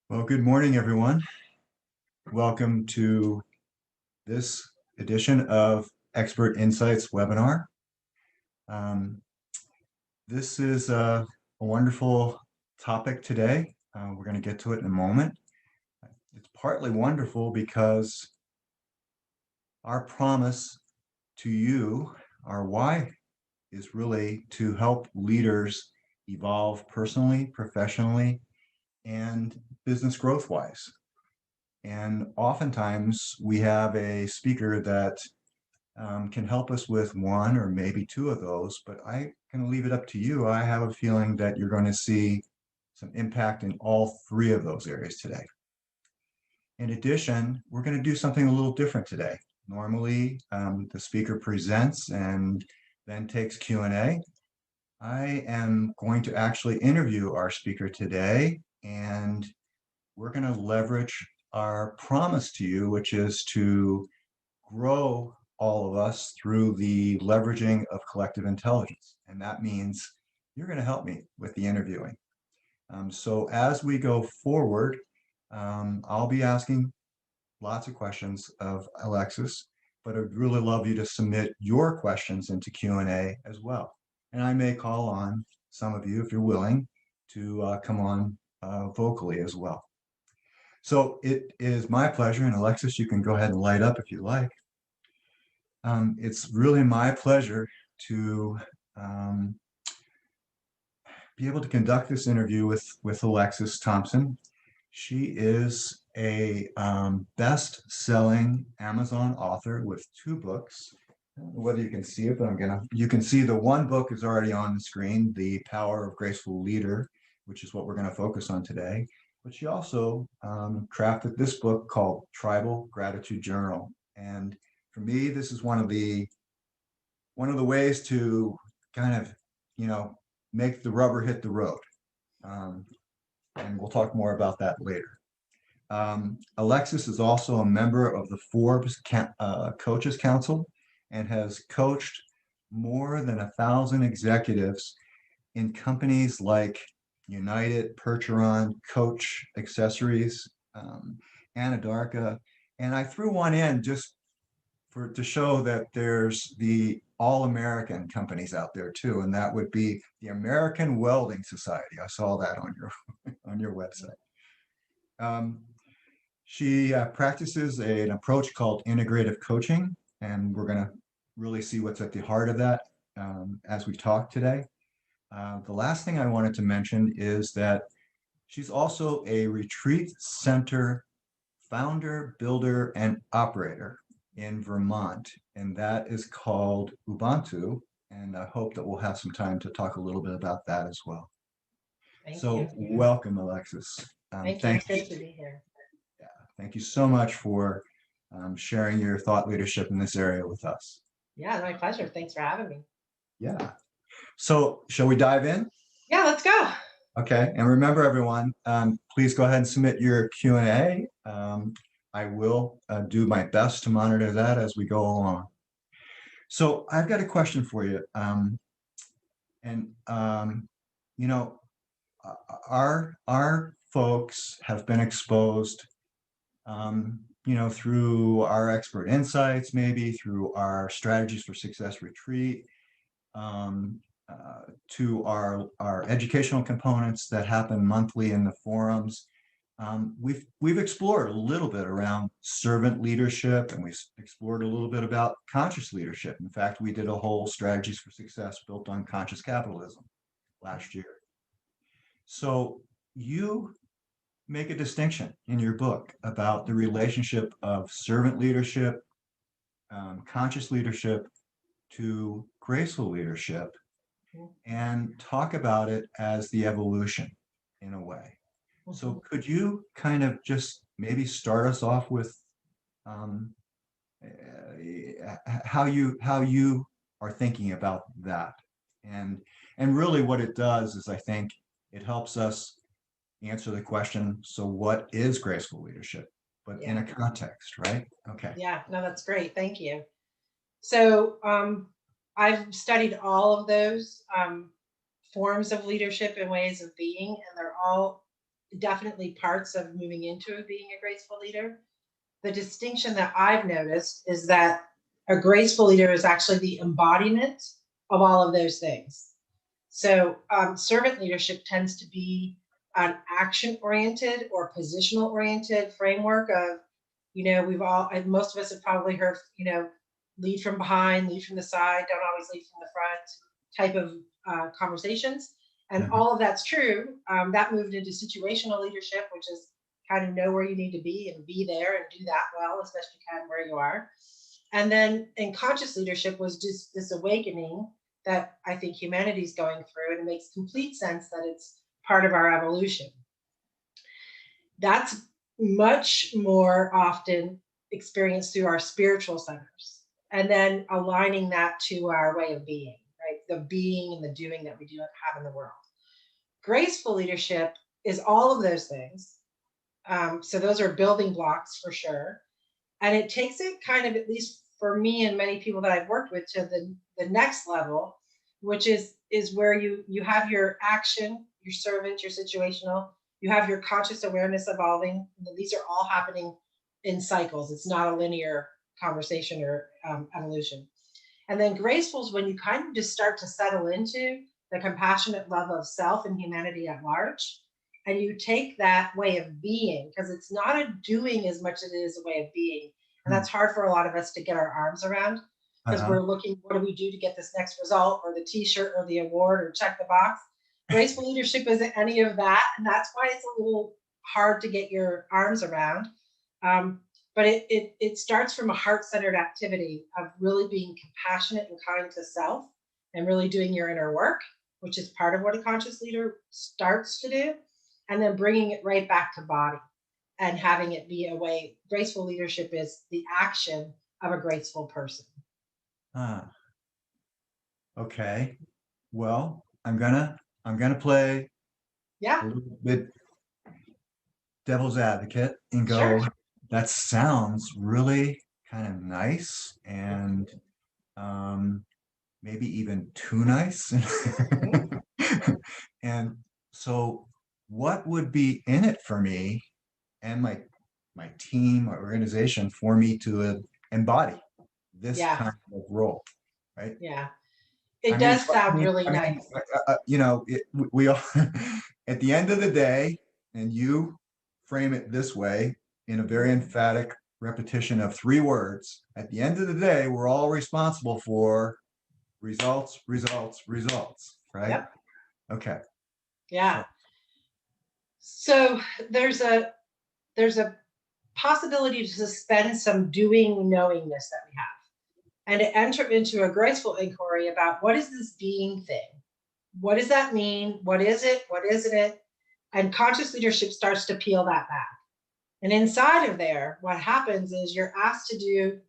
Well, good morning, everyone. Welcome to this edition of Expert Insights webinar. Um, this is a wonderful topic today. We're going to get to it in a moment. It's partly wonderful because our promise to you, our why, is really to help leaders evolve personally, professionally, and business growth-wise. And oftentimes we have a speaker that can help us with one or maybe two of those, but I'm going to leave it up to you. I have a feeling that you're going to see some impact in all three of those areas today. In addition, we're going to do something a little different today. Normally, the speaker presents and then takes Q&A. I am going to actually interview our speaker today, and we're going to leverage our promise to you, which is to grow all of us through the leveraging of collective intelligence. And that means you're going to help me with the interviewing. So as we go forward, I'll be asking lots of questions of Alexsys, but I'd really love you to submit your questions into Q&A as well. And I may call on some of you, if you're willing, to come on vocally as well. So it is my pleasure, and Alexsys, you can go ahead and light up if you like. It's really my pleasure to be able to conduct this interview with Alexsys Thompson. She is a best-selling Amazon author with 2 books. I don't know whether you can see it, but you can see the one book is already on the screen, The Power of Graceful Leader, which is what we're going to focus on today. But she also crafted this book called Tribal Gratitude Journal. And for me, this is one of the ways to kind of, make the rubber hit the road. And we'll talk more about that later. Alexsys is also a member of the Forbes Coaches Council and has coached more than 1,000 executives in companies like United, Percheron, Coach Accessories, Anadarko. And I threw one in just to show that there's the all-American companies out there too, and that would be the American Welding Society. I saw that on your on your website. She practices an approach called integrative coaching, and we're going to really see what's at the heart of that as we talk today. The last thing I wanted to mention is that she's also a retreat center founder, builder, and operator in Vermont, and that is called Ubuntu. And I hope that we'll have some time to talk a little bit about that as well. Thank So you. welcome, Alexsys. Thank you. It's good to be here. Yeah, thank you so much for sharing your thought leadership in this area with us. Yeah, my pleasure. Thanks for having me. Yeah. So shall we dive in? Yeah, let's go. Okay. And remember, everyone, please go ahead and submit your Q&A. I will do my best to monitor that as we go along. So I've got a question for you. You know, our folks have been exposed, through our expert insights, maybe through our strategies for success retreat, to our educational components that happen monthly in the forums. We've explored a little bit around servant leadership, and we've explored a little bit about conscious leadership. In fact, we did a whole strategies for success built on conscious capitalism last year. So you make a distinction in your book about the relationship of servant leadership, conscious leadership to graceful leadership, and talk about it as the evolution in a way. So could you kind of just maybe start us off with how you are thinking about that, and really what it does is I think it helps us answer the question, so what is graceful leadership, but in a context, right? Okay. Yeah, no, that's great. Thank you. So I've studied all of those forms of leadership and ways of being, and they're all definitely parts of moving into being a graceful leader. The distinction that I've noticed is that a graceful leader is actually the embodiment of all of those things. So servant leadership tends to be an action oriented or positional oriented framework of, we've all, and most of us have probably heard, lead from behind, lead from the side, don't always lead from the front type of conversations. And Mhm. all of that's true. That moved into situational leadership, which is kind of know where you need to be and be there and do that well as best you can where you are. And then in conscious leadership was just this awakening that I think humanity's going through, and it makes complete sense that it's part of our evolution. That's much more often experienced through our spiritual centers, and then aligning that to our way of being, right? The being and the doing that we do have in the world. Graceful leadership is all of those things. So those are building blocks for sure. And it takes it kind of, at least for me and many people that I've worked with, to the next level, which is where you have your action, your servant, your situational, you have your conscious awareness evolving. These are all happening in cycles. It's not a linear conversation or evolution. And then graceful is when you kind of just start to settle into the compassionate love of self and humanity at large. And you take that way of being, because it's not a doing as much as it is a way of being. And Hmm. that's hard for a lot of us to get our arms around, because Uh-huh. we're looking, what do we do to get this next result or the t-shirt or the award or check the box? Graceful leadership isn't any of that. And that's why it's a little hard to get your arms around. Um, but it starts from a heart-centered activity of really being compassionate and kind to self and really doing your inner work, which is part of what a conscious leader starts to do, and then bringing it right back to body and having it be a way. Graceful leadership is the action of a graceful person. Ah, okay. Well, I'm gonna play Yeah, a little bit devil's advocate and sure. go, that sounds really kind of nice and um, maybe even too nice. Mhm. And so what would be in it for me and my team, my organization for me to embody this Yeah, kind of role, right? yeah. I It mean, does sound really nice. we all, at the end of the day, and you frame it this way in a very Mhm. emphatic repetition of three words. At the end of the day, we're all responsible for results, results, results, right? Yep. Okay. Yeah. So, So there's a there's a possibility to suspend some doing knowingness that we have and to enter into a graceful inquiry about what is this being thing? What does that mean? What is it? What isn't it? And conscious leadership starts to peel that back. And inside of there, what happens is you're asked to do,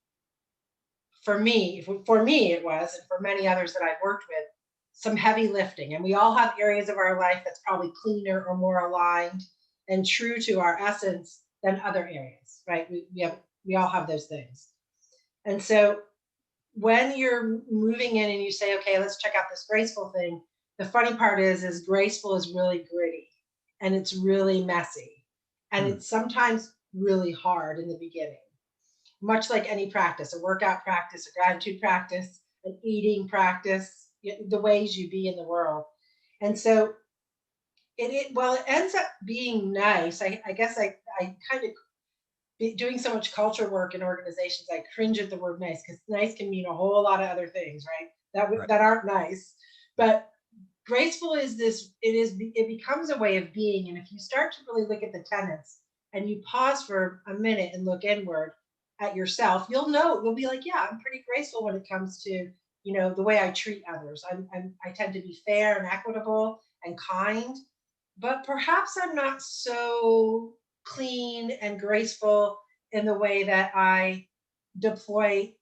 for me, it was, and for many others that I've worked with, some heavy lifting. And we all have areas of our life that's probably cleaner or more aligned and true to our essence than other areas, right? We all have those things. And so when you're moving in and you say, okay, let's check out this graceful thing, the funny part is graceful is really gritty and it's really messy. And hmm, it's sometimes really hard in the beginning, much like any practice, a workout practice, a gratitude practice, an eating practice, the ways you be in the world. And so well, it ends up being nice. I guess I kind of, doing so much culture work in organizations, I cringe at the word nice, because nice can mean a whole lot of other things, right? right, That aren't nice. right. But graceful is this. It becomes a way of being, and if you start to really look at the tenets and you pause for a minute and look inward at yourself, you'll be like, yeah, I'm pretty graceful when it comes to the way I treat others. I tend to be fair and equitable and kind, but perhaps I'm not so clean and graceful in the way that I deploy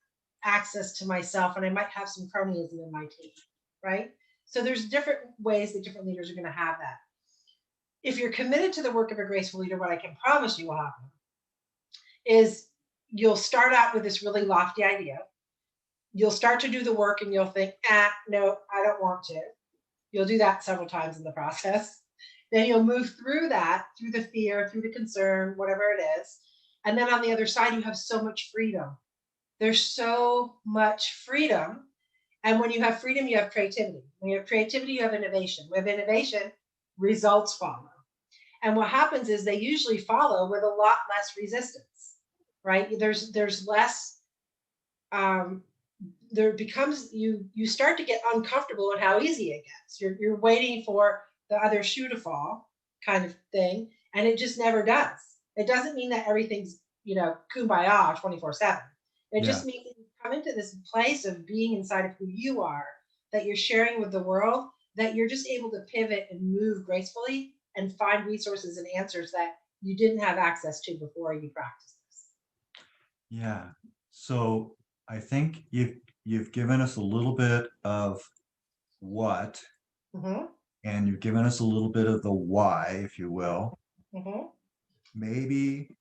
access to myself, and I might have some cronyism in my team, right? So there's different ways that different leaders are going to have that. If you're committed to the work of a graceful leader, what I can promise you will happen is you'll start out with this really lofty idea. You'll start to do the work and you'll think, no, I don't want to. You'll do that several times in the process. Then you'll move through that, through the fear, through the concern, whatever it is. And then on the other side, you have so much freedom. There's so much freedom. And when you have freedom, you have creativity. When you have creativity, you have innovation. With innovation, results follow. And what happens is they usually follow with a lot less resistance, right? There's less um, there becomes you start to get uncomfortable in how easy it gets. You're waiting for the other shoe to fall, kind of thing, and it just never does. It doesn't mean that everything's kumbaya 24/7. It Yeah. just means that you come into this place of being inside of who you are, that you're sharing with the world, that you're just able to pivot and move gracefully and find resources and answers that you didn't have access to before you practice this. Yeah. So I think you've given us a little bit of what, Mm-hmm. and you've given us a little bit of the why, if you will. Mm-hmm. Maybe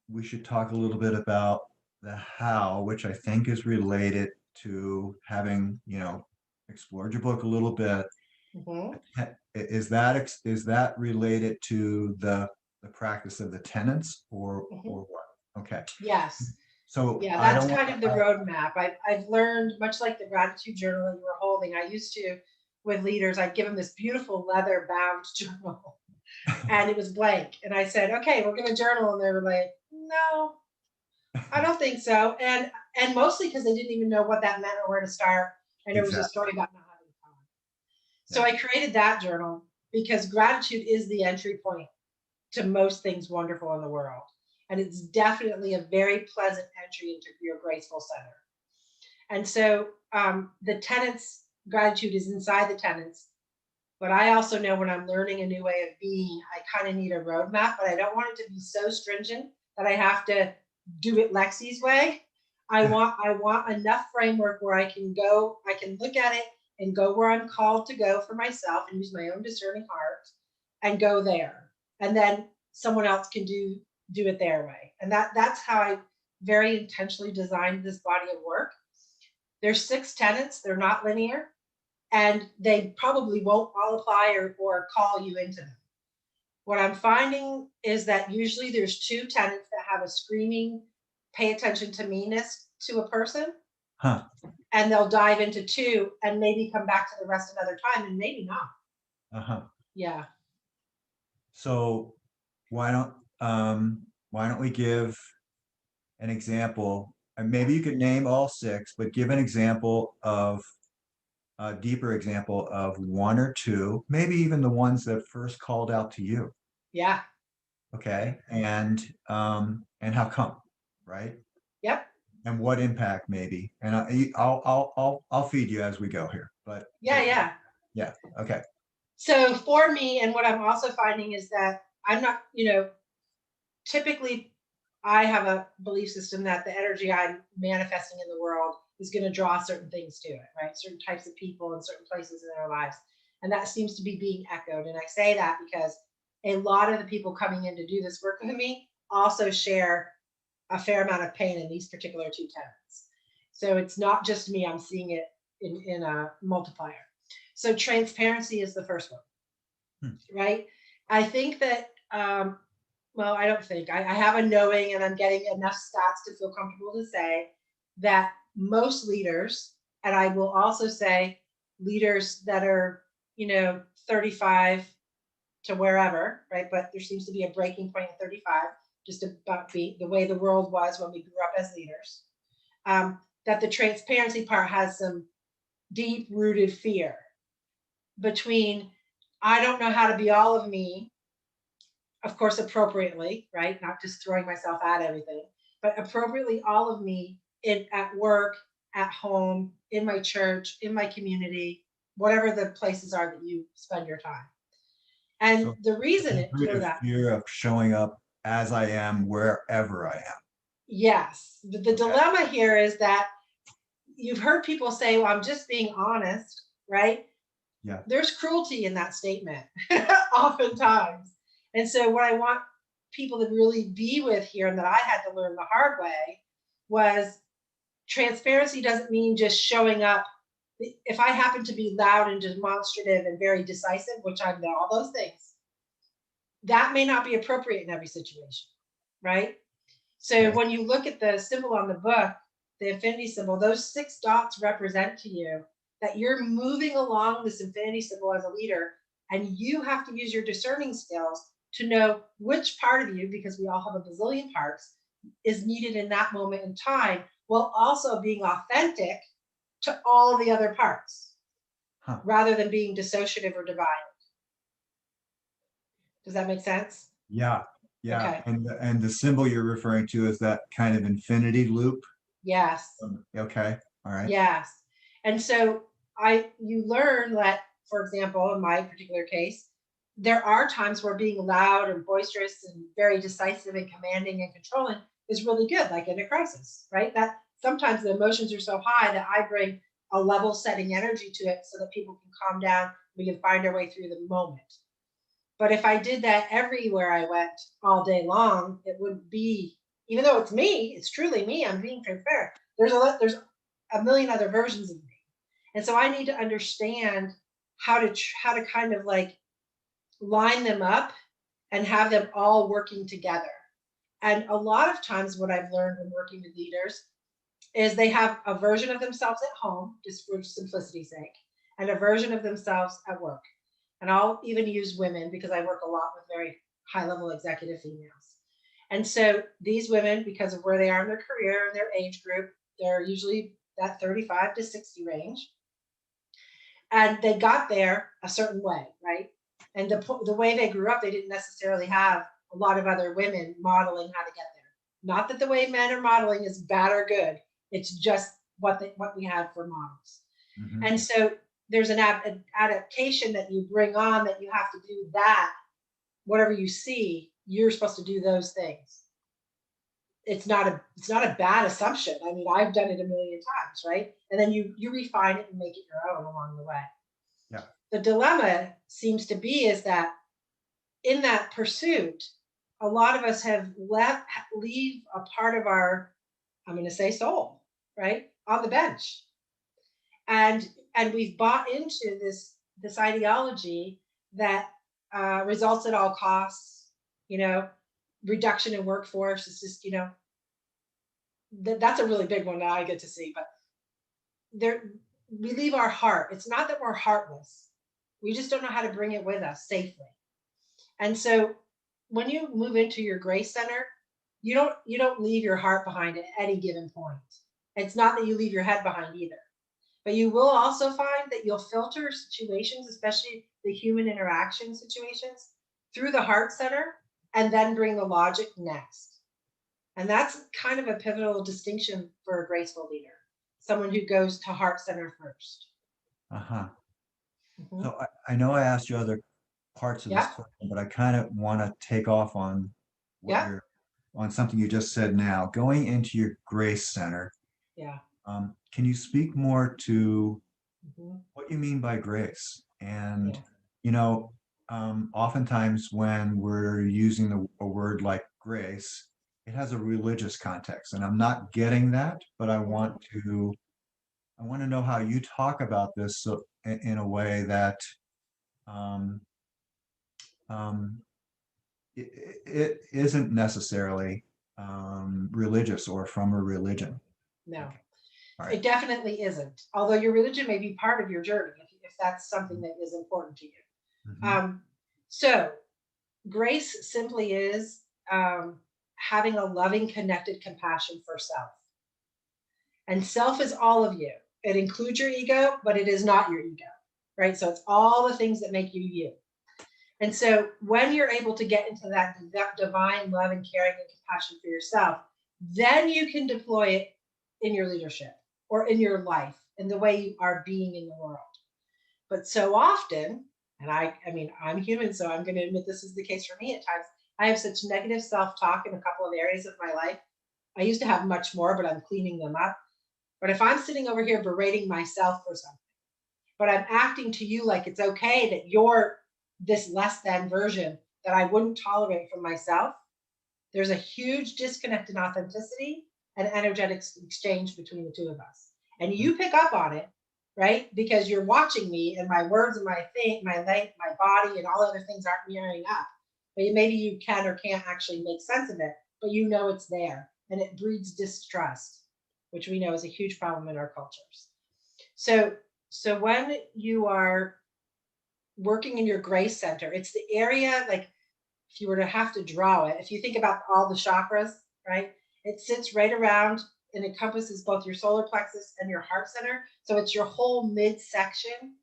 we should talk a little bit about the how, which I think is related to having, explored your book a little bit. Mm-hmm. Is that related to the practice of the tenets, Mm-hmm. or what? Okay. Yes. So Yeah, I that's don't want kind of the roadmap. I've learned, much like the gratitude journal that you were holding, I used to, with leaders, I'd give them this beautiful leather bound journal and it was blank. And I said, okay, we're going to journal. And they were like, no, I don't think so. And mostly because they didn't even know what that meant or where to start. And it was a exactly. story about not having time. So Yeah. I created that journal because gratitude is the entry point to most things wonderful in the world. And it's definitely a very pleasant entry into your graceful center. And so the tenets, gratitude is inside the tenets. But I also know when I'm learning a new way of being, I kind of need a roadmap, but I don't want it to be so stringent that I have to do it Lexi's way. I want enough framework where I can look at it and go where I'm called to go for myself and use my own discerning heart and go there. And then someone else can do it their way. And that's how I very intentionally designed this body of work. There's 6 tenets, they're not linear, and they probably won't all apply or call you into them. What I'm finding is that usually there's 2 tenets that have a screaming, pay attention to meanness to a person, Huh. and they'll dive into 2 and maybe come back to the rest another time, and maybe not. Uh-huh. Yeah. So why don't why don't we give an example? And maybe you could name all 6, but give an example of a deeper example of one or two, maybe even the ones that first called out to you. Yeah. Okay. And how come, right? Yep. And what impact maybe. And I'll feed you as we go here. Yeah. Yeah. Yeah. Okay. So for me, and what I'm also finding is that I'm not, typically I have a belief system that the energy I'm manifesting in the world is going to draw certain things to it, right? Certain types of people and certain places in their lives. And that seems to be being echoed. And I say that because a lot of the people coming in to do this work with me also share a fair amount of pain in these particular 2 tenets. So it's not just me, I'm seeing it in a multiplier. So transparency is the first one, Hmm. right? I think that well, I don't think I have a knowing, and I'm getting enough stats to feel comfortable to say that most leaders, and I will also say leaders that are, 35 to wherever, right? But there seems to be a breaking point at 35, just about the way the world was when we grew up as leaders. That the transparency part has some deep rooted fear between I don't know how to be all of me, of course, appropriately, right? Not just throwing myself at everything, but appropriately all of me at work, at home, in my church, in my community, whatever the places are that you spend your time. And So the reason for a that, fear of showing up as I am wherever I am. yes, the Okay. dilemma here is that you've heard people say, well, I'm just being honest, right? Yeah. There's cruelty in that statement, oftentimes. And so, what I want people to really be with here, and that I had to learn the hard way, was transparency doesn't mean just showing up. If I happen to be loud and demonstrative and very decisive, which I'm all those things, That may not be appropriate in every situation, right? So Okay. when you look at the symbol on the book, the infinity symbol, those 6 dots represent to you that you're moving along this infinity symbol as a leader, and you have to use your discerning skills to know which part of you, because we all have a bazillion parts, is needed in that moment in time, while also being authentic to all the other parts Huh. rather than being dissociative or divided. Does that make sense? Yeah. Yeah. Okay. And the symbol you're referring to is that kind of infinity loop. Yes. Okay. All right. Yes. And so you learn that, for example, in my particular case, there are times where being loud and boisterous and very decisive and commanding and controlling is really good, like in a crisis, right? That sometimes the emotions are so high that I bring a level setting energy to it so that people can calm down. We can find our way through the moment. But if I did that everywhere I went all day long, it would be, even though it's me, it's truly me, I'm being transparent. There's a million other versions of me. And so I need to understand how to kind of like line them up and have them all working together. And a lot of times what I've learned when working with leaders is they have a version of themselves at home, just for simplicity's sake, and a version of themselves at work. And I'll even use women because I work a lot with very high level executive females. And so these women, because of where they are in their career and their age group, they're usually that 35 to 60 range. And they got there a certain way, right? And the way they grew up, they didn't necessarily have a lot of other women modeling how to get there. Not that the way men are modeling is bad or good. It's just what we have for models. Hmm. And so there's an adaptation that you bring on, that you have to do that. Whatever you see, you're supposed to do those things. It's not a bad assumption. I mean, I've done it a million times, right? And then you refine it and make it your own along the way. Yeah. The dilemma seems to be is that in that pursuit, a lot of us have leave a part of our, I'm going to say, soul, right, on the bench. And we've bought into this ideology that results at all costs, you know, reduction in workforce. It's just, that's a really big one that I get to see. But there, we leave our heart. It's not that we're heartless. We just don't know how to bring it with us safely. And so when you move into your grace center, you don't leave your heart behind at any given point. It's not that you leave your head behind either. But you will also find that you'll filter situations, especially the human interaction situations, through the heart center and then bring the logic next. And that's kind of a pivotal distinction for a graceful leader, someone who goes to heart center first. Uh-huh. Mhm. So I know I asked you other parts of this Yeah, question, but I kind of want to take off on what yeah, you're on something you just said now. Going into your grace center, yeah. can you speak more to Mhm. what you mean by grace? And, Yeah. you know, oftentimes when we're using a word like grace, it has a religious context, and I'm not getting that, but Mhm. I want to know how you talk about this so, in a way that um, um, it isn't necessarily religious or from a religion. No, Okay. All right. it definitely isn't. Although your religion may be part of your journey if that's something that is important to you. Mm-hmm. Um, so grace simply is having a loving, connected compassion for self. And self is all of you. It includes your ego, but it is not your ego, right? So it's all the things that make you you. And so when you're able to get into that divine love and caring and compassion for yourself, then you can deploy it in your leadership or in your life, in the way you are being in the world. But so often, and I mean, I'm human, so I'm going to admit this is the case for me at times. I have such negative self talk in a couple of areas of my life. I used to have much more, but I'm cleaning them up. But if I'm sitting over here berating myself for something, but I'm acting to you like it's okay that you're this less than version that I wouldn't tolerate from myself, there's a huge disconnect in authenticity and energetic exchange between the two of us. And you pick up on it, right? Because you're watching me and my words and my body and all other things aren't mirroring up. but maybe you can or can't actually make sense of it, but you know it's there, and it breeds distrust, which we know is a huge problem in our cultures. So, so when you are working in your grace center, it's the area, like if you were to have to draw it, if you think about all the chakras, right? It sits right around and encompasses both your solar plexus and your heart center. So it's your whole midsection,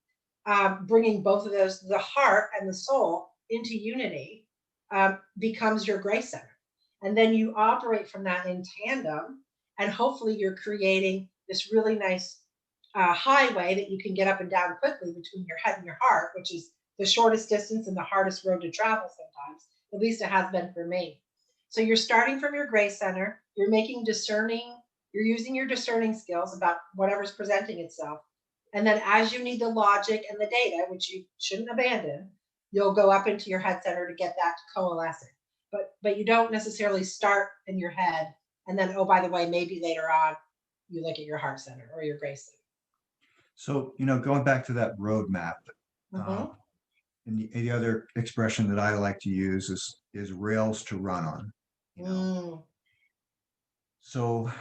bringing both of those, the heart and the soul, into unity, becomes your grace center. And then you operate from that in tandem, and hopefully you're creating this really nice highway that you can get up and down quickly between your head and your heart, which is the shortest distance and the hardest road to travel sometimes. At least it has been for me. So you're starting from your grace center, you're making discerning, you're using your discerning skills about whatever's presenting itself. And then as you need the logic and the data, which you shouldn't abandon, you'll go up into your head center to get that coalescing. But you don't necessarily start in your head and then, oh, by the way, maybe later on you look at your heart center or your grace center. So, going back to that roadmap, Mm-hmm. and the other expression that I like to use is rails to run on. Mm. So,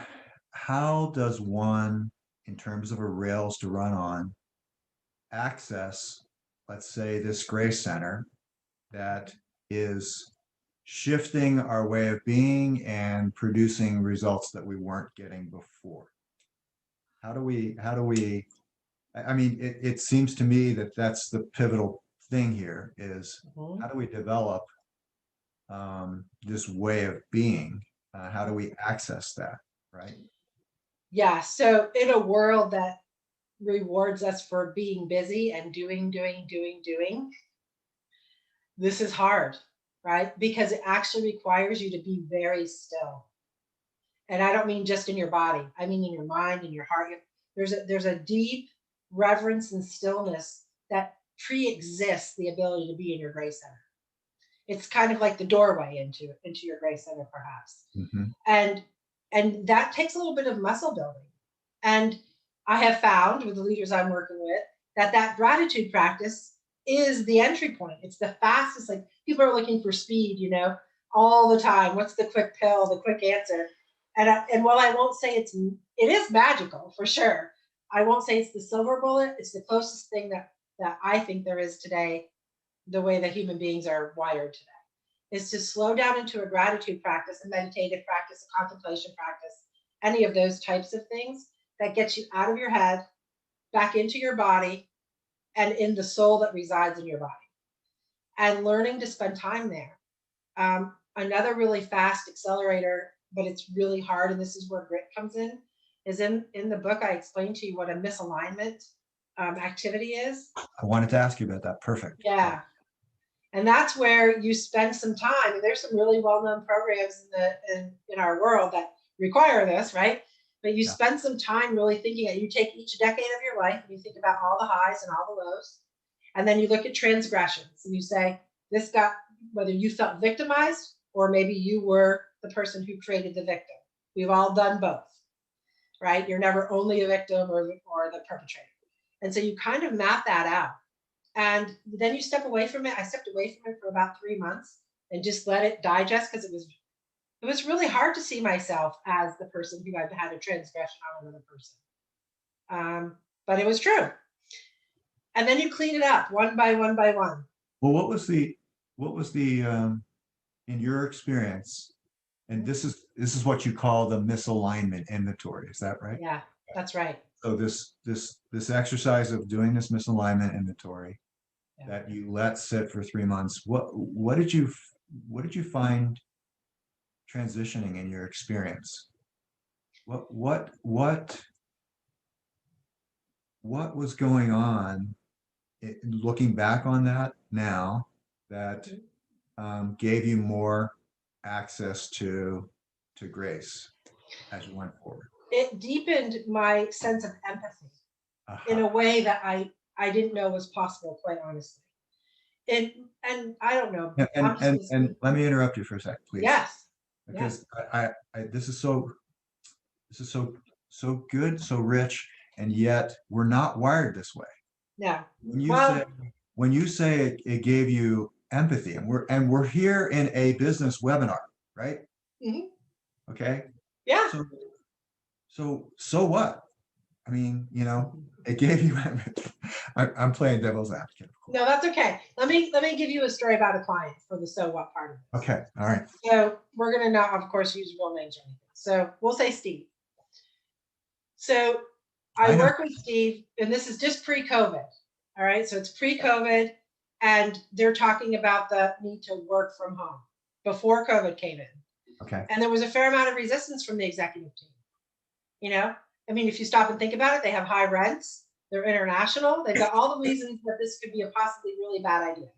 how does one, in terms of a rails to run on, access, let's say, this grace center that is shifting our way of being and producing results that we weren't getting before? How do we I mean, it seems to me that that's the pivotal thing here is Mm-hmm. how do we develop this way of being? How do we access that, right? Yeah. So in a world that rewards us for being busy and doing, this is hard, right? Because it actually requires you to be very still. And I don't mean just in your body. I mean in your mind, in your heart. There's a deep reverence and stillness that pre-exists the ability to be in your grace center. It's kind of like the doorway into your grace center, perhaps. Mm-hmm. And that takes a little bit of muscle building. And I have found with the leaders I'm working with that gratitude practice is the entry point. It's the fastest. Like people are looking for speed, all the time. What's the quick pill, the quick answer? And while I won't say it is magical for sure, I won't say it's the silver bullet. It's the closest thing that I think there is today, the way that human beings are wired today, is to slow down into a gratitude practice, a meditative practice, a contemplation practice, any of those types of things that gets you out of your head, back into your body, and in the soul that resides in your body, and learning to spend time there. Another really fast accelerator, but it's really hard, and this is where grit comes in, is in the book I explained to you what a misalignment activity is. I wanted to ask you about that. Perfect. Yeah. And that's where you spend some time. And there's some really well-known programs in our world that require this, right? But you Yeah. spend some time really thinking that you take each decade of your life and you think about all the highs and all the lows. And then you look at transgressions and you say, this got, whether you felt victimized or maybe you were the person who created the victim. We've all done both, right? You're never only a victim or the perpetrator. And so you kind of map that out. And then you step away from it. I stepped away from it for about 3 months and just let it digest, because it was really hard to see myself as the person who had had a transgression on another person. But it was true. And then you clean it up one by one by one. Well, what was the in your experience, and this is what you call the misalignment inventory, is that right? Yeah, that's right. So this exercise of doing this misalignment inventory Yeah. that you let sit for 3 months, what did you find transitioning in your experience? What was going on, looking back on that now, that gave you more access to grace as you went forward? It deepened my sense of empathy in a way that I didn't know was possible, quite honestly. And I don't know. And I'm just and let me interrupt you for a second, please. Yes. Because this is so good, so rich, and yet we're not wired this way. Yeah. When you Well, say when you say it gave you empathy, and we're here in a business webinar, right? Mhm. Okay. Yeah. So what? I mean, it gave you. I'm playing devil's advocate, of course. No, that's okay. Let me give you a story about a client for the so what part of this. Okay. All right. So we're gonna not, of course, use real names or anything. So we'll say Steve. So I I know. work with Steve, and this is just pre-COVID. All right, so it's pre-COVID, and they're talking about the need to work from home before COVID came in, Okay. and there was a fair amount of resistance from the executive team. You know, I mean, if you stop and think about it, they have high rents, they're international, they've got all the reasons that this could be a possibly really bad idea.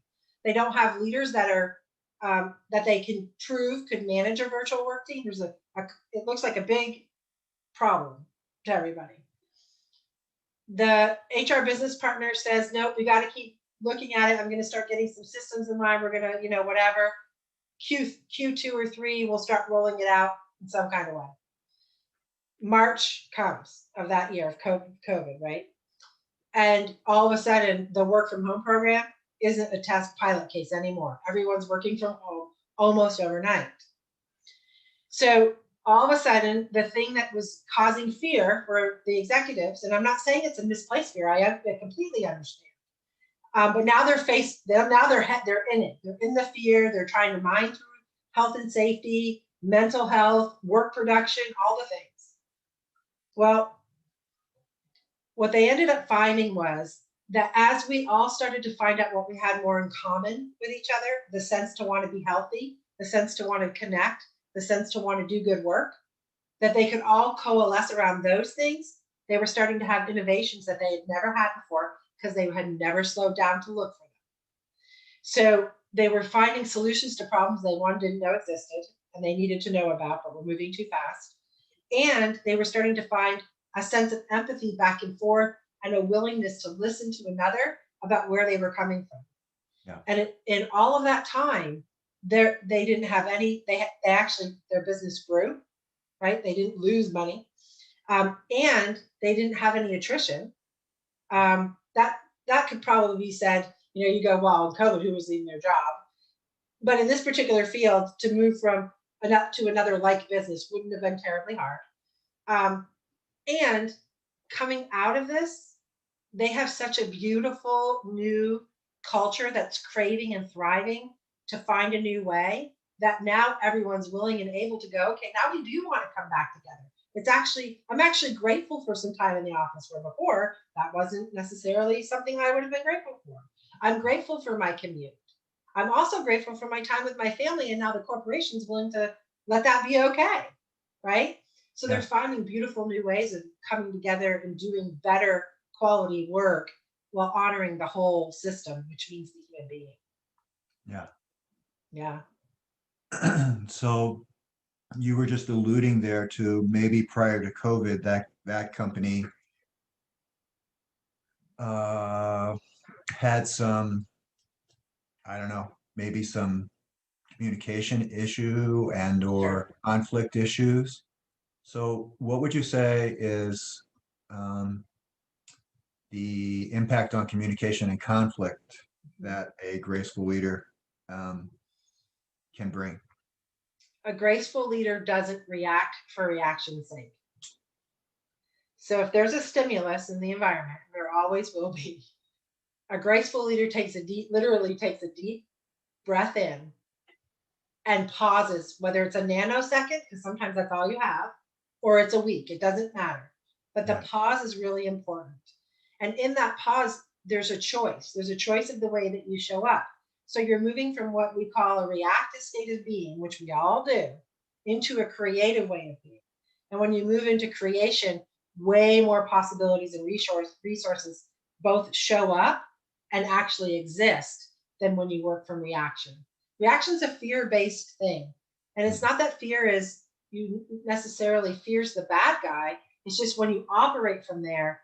They don't have leaders that are that they can prove could manage a virtual work team. There's it looks like a big problem to everybody. The HR business partner says, nope, we got to keep looking at it. I'm going to start getting some systems in line. We're going to, whatever. Q2 or 3, we'll start rolling it out in some kind of way. March comes of that year of COVID, right? And all of a sudden, the work from home program isn't a test pilot case anymore. Everyone's working from home almost overnight. So all of a sudden, the thing that was causing fear for the executives, and I'm not saying it's a misplaced fear, I completely understand. But now they're they're in it. They're in the fear. They're trying to mine through health and safety, mental health, work production, all the things. Well, what they ended up finding was that as we all started to find out what we had more in common with each other, the sense to want to be healthy, the sense to want to connect, the sense to want to do good work, that they could all coalesce around those things. They were starting to have innovations that they had never had before because they had never slowed down to look for them. So they were finding solutions to problems they didn't know existed and they needed to know about, but were moving too fast. And they were starting to find a sense of empathy back and forth and a willingness to listen to another about where they were coming from. Yeah. And in all of that time, they didn't have any, they actually, their business grew, right? They didn't lose money. And they didn't have any attrition. That could probably be said, you go, well, in COVID, who was leaving their job? But in this particular field, to move from to another like business wouldn't have been terribly hard. And coming out of this, they have such a beautiful new culture that's craving and thriving to find a new way that now everyone's willing and able to go, okay, now we do want to come back together. I'm actually grateful for some time in the office where before that wasn't necessarily something I would have been grateful for. I'm grateful for my commute. I'm also grateful for my time with my family, and now the corporation's willing to let that be okay, right? So they're finding beautiful new ways of coming together and doing better quality work while honoring the whole system, which means the human being. Yeah. Yeah. So you were just alluding there to maybe prior to COVID, that company had some, I don't know, maybe some communication issue and or conflict issues. So what would you say is the impact on communication and conflict that a graceful leader can bring? A graceful leader doesn't react for reaction's sake. So if there's a stimulus in the environment, there always will be. A graceful leader literally takes a deep breath in and pauses, whether it's a nanosecond, because sometimes that's all you have, or it's a week, it doesn't matter. But the pause is really important. And in that pause, there's a choice. There's a choice of the way that you show up. So you're moving from what we call a reactive state of being, which we all do, into a creative way of being. And when you move into creation, way more possibilities and resources both show up and actually exist than when you work from reaction. Reaction is a fear-based thing. And it's not that fear is you necessarily fears the bad guy. It's just when you operate from there,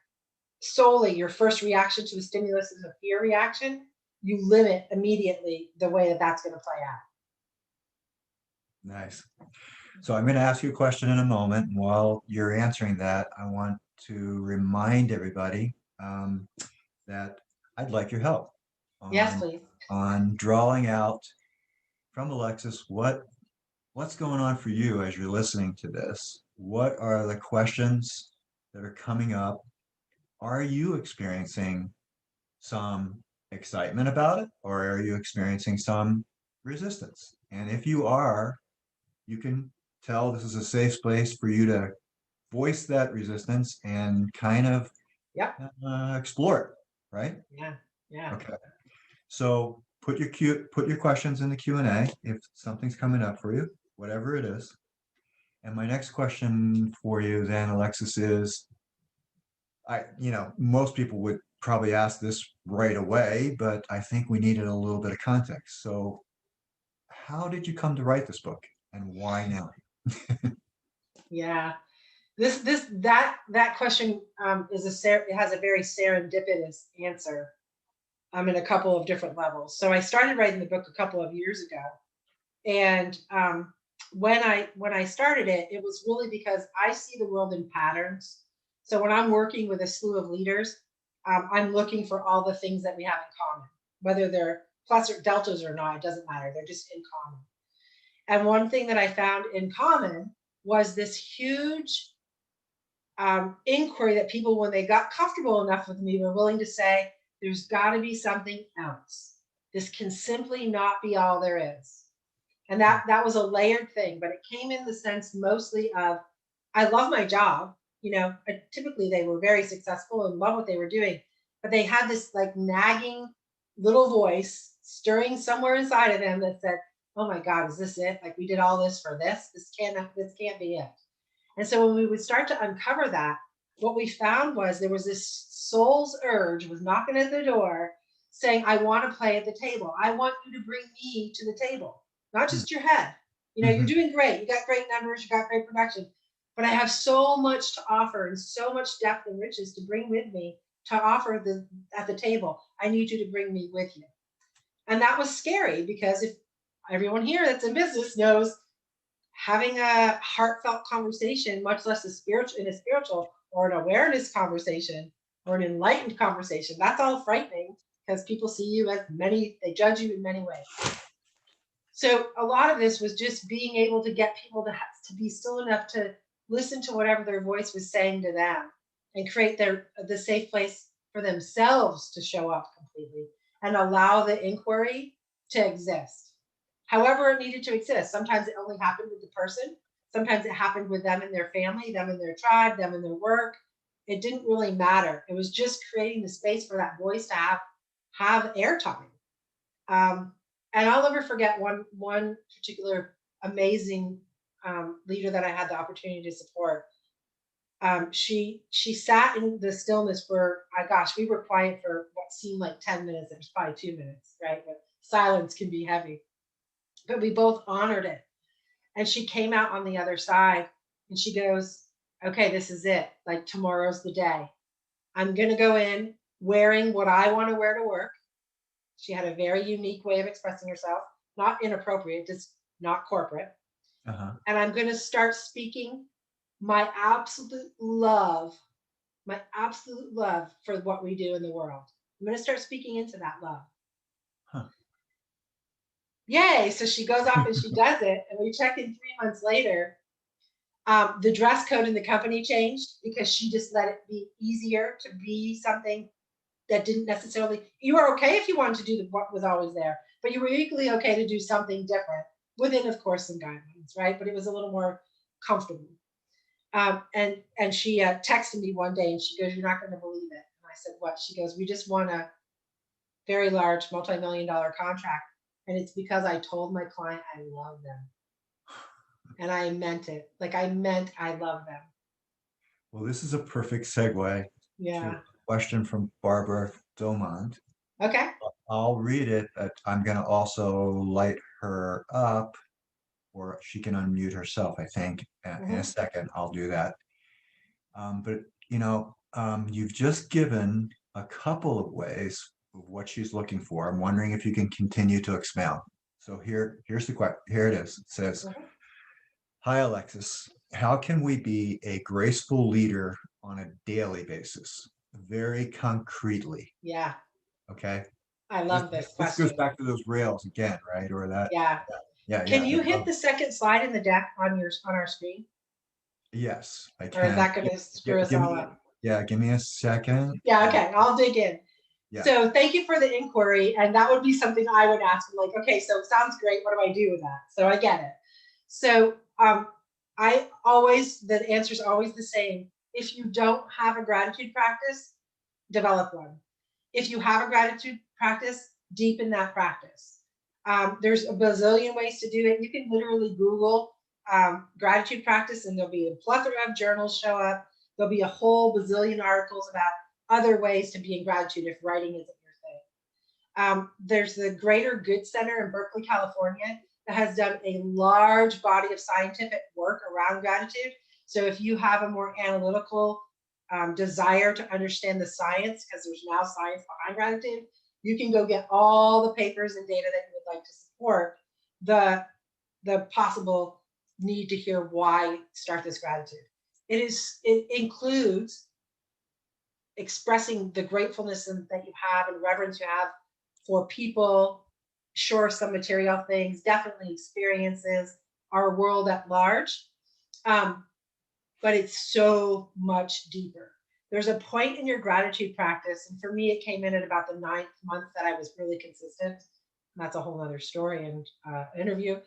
solely your first reaction to a stimulus is a fear reaction, you limit immediately the way that that's going to play out. Nice. So I'm going to ask you a question in a moment. And while you're answering that, I want to remind everybody that I'd like your help Yes, on please. on drawing out from Alexsys what's going on for you as you're listening to this. What are the questions that are coming up? Are you experiencing some excitement about it, or are you experiencing some resistance? And if you are, you can tell this is a safe space for you to voice that resistance and kind of Yep. explore it, right? Yeah. Yeah. Okay. So put your questions in the Q&A if something's coming up for you, whatever it is. And my next question for you then, Alexsys, is most people would probably ask this right away, but I think we needed a little bit of context. So how did you come to write this book and why now? Yeah. That question it has a very serendipitous answer in a couple of different levels. So I started writing the book a couple of years ago, and when I started it, it was really because I see the world in patterns. So when I'm working with a slew of leaders, I'm looking for all the things that we have in common, whether they're plus or deltas or not. It doesn't matter. They're just in common. And one thing that I found in common was this huge inquiry that people, when they got comfortable enough with me, were willing to say, there's got to be something else. This can simply not be all there is. And that was a layered thing, but it came in the sense mostly of, I love my job. Typically they were very successful and love what they were doing, but they had this like nagging little voice stirring somewhere inside of them that said, oh my God, is this it? Like, we did all this for this. This can't be it. And so when we would start to uncover that, what we found was there was this soul's urge was knocking at the door saying, I want to play at the table. I want you to bring me to the table, not just your head. You're Mhm. doing great. You got great numbers, you got great production, but I have so much to offer and so much depth and riches to bring with me to offer at the table. I need you to bring me with you. And that was scary because if everyone here that's in business knows, having a heartfelt conversation, much less a spiritual or an awareness conversation or an enlightened conversation, that's all frightening because people see you as they judge you in many ways. So a lot of this was just being able to get people to be still enough to listen to whatever their voice was saying to them and create the safe place for themselves to show up completely and allow the inquiry to exist however it needed to exist. Sometimes it only happened with the person. Sometimes it happened with them and their family, them and their tribe, them and their work. It didn't really matter. It was just creating the space for that voice to have airtime. Um, and I'll never forget one particular amazing leader that I had the opportunity to support. She sat in the stillness for, my gosh, we were quiet for what seemed like 10 minutes. It was probably 2 minutes, right? But silence can be heavy. But we both honored it. And she came out on the other side and she goes, okay, this is it. Like, tomorrow's the day. I'm going to go in wearing what I want to wear to work. She had a very unique way of expressing herself, not inappropriate, just not corporate. Uh-huh. And I'm going to start speaking my absolute love, for what we do in the world. I'm going to start speaking into that love. Huh. Yay. So she goes off and she does it. And we check in 3 months later. The dress code in the company changed because she just let it be easier to be something that didn't necessarily, you were okay if you wanted to do what was always there, but you were equally okay to do something different within, of course, some guidelines, right? But it was a little more comfortable. And she texted me one day and she goes, you're not going to believe it. And I said, what? She goes, we just won a very large multi-million-dollar contract. And it's because I told my client I love them. And I meant it. Like, I meant I love them. Well, this is a perfect segue to a Yeah. question from Barbara Domont. Okay. I'll read it, but I'm going to also light her up, or she can unmute herself, I think. In a Mm-hmm. second, I'll do that. But, you've just given a couple of ways of what she's looking for. I'm wondering if you can continue to expound. So here's the question. Here it is. It says, Mm-hmm. hi, Alexsys. How can we be a graceful leader on a daily basis? Very concretely. Yeah. Okay. I this love this this goes question. back to those rails again, right? Or that, Yeah. yeah, Can yeah. you hit the second slide in the deck on our screen? Yes, I Or is can. that going to screw us Give all me, up? yeah, give me a second. Yeah, okay, I'll dig in. Yeah. So thank you for the inquiry. And that would be something I would ask, like, okay, so it sounds great. What do I do with that? So I get it. So the answer is always the same. If you don't have a gratitude practice, develop one. If you have a gratitude practice, deepen that practice. There's a bazillion ways to do it. You can literally Google gratitude practice, and there'll be a plethora of journals show up. There'll be a whole bazillion articles about other ways to be in gratitude if writing isn't your thing. There's the Greater Good Center in Berkeley, California, that has done a large body of scientific work around gratitude. So if you have a more analytical desire to understand the science, because there's now science behind gratitude, you can go get all the papers and data that you would like to support the possible need to hear why start this gratitude. It includes expressing the gratefulness that you have and reverence you have for people, sure, some material things, definitely experiences, our world at large. But it's so much deeper. There's a point in your gratitude practice, and for me, it came in at about the 9th month that I was really consistent. And that's a whole other story and interview.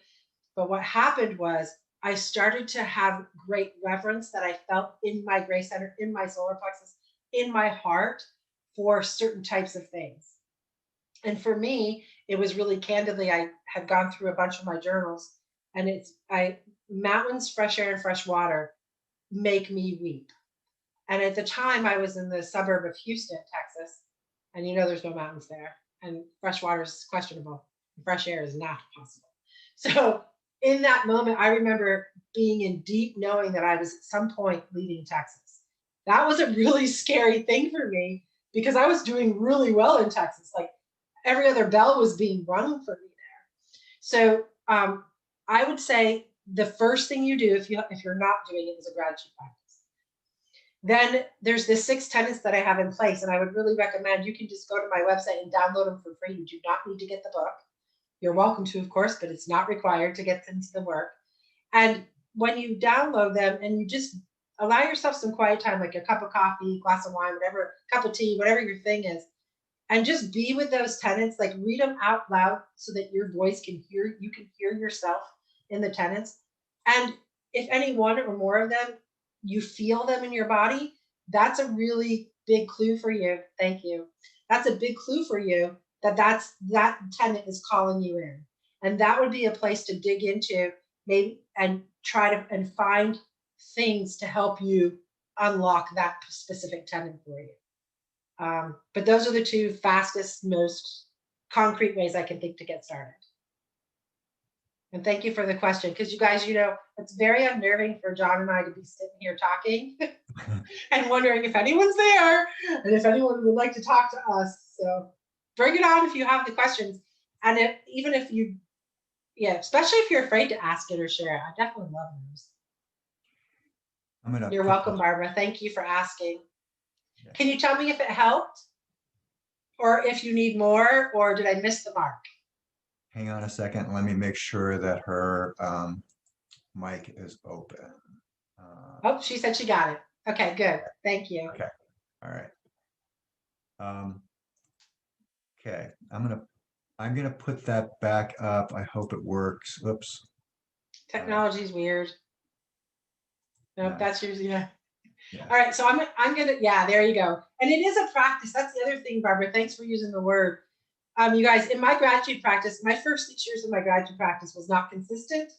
But what happened was I started to have great reverence that I felt in my grace center, in my solar plexus, in my heart for certain types of things. And for me, it was really candidly, I had gone through a bunch of my journals, and mountains, fresh air, and fresh water make me weep. And at the time, I was in the suburb of Houston, Texas, and there's no mountains there, and fresh water is questionable. Fresh air is not possible. So in that moment, I remember being in deep knowing that I was at some point leaving Texas. That was a really scary thing for me because I was doing really well in Texas. Like every other bell was being rung for me there. So I would say the first thing you do if you're not doing it is a gratitude practice. Then there's the 6 tenets that I have in place, and I would really recommend you can just go to my website and download them for free. You do not need to get the book. You're welcome to, of course, but it's not required to get into the work. And when you download them and you just allow yourself some quiet time, like a cup of coffee, glass of wine, whatever, cup of tea, whatever your thing is, and just be with those tenets, like read them out loud so that your voice you can hear yourself in the tenets. And if any one or more of them, you feel them in your body, that's a really big clue for you. Thank you. That's a big clue for you that tenet is calling you in. And that would be a place to dig into maybe and try to and find things to help you unlock that specific tenet for you. But those are the 2 fastest, most concrete ways I can think to get started. And thank you for the question, because you guys, it's very unnerving for John and I to be sitting here talking and wondering if anyone's there and if anyone would like to talk to us. So bring it on if you have the questions. And especially if you're afraid to ask it or share it. I definitely love those. You're welcome, Barbara. Thank you for asking. Yeah. Can you tell me if it helped? Or if you need more, or did I miss the mark? Hang on a second. Let me make sure that her mic is open. Oh, she said she got it. Okay, good. Thank you. Okay. All right. Okay. I'm gonna put that back up. I hope it works. Oops. Technology's weird. Nope, Yeah. that's yours. Yeah. All right, so I'm gonna, there you go. And it is a practice. That's the other thing, Barbara. Thanks for using the word. You guys, in my gratitude practice, my first 6 years of my gratitude practice was not consistent.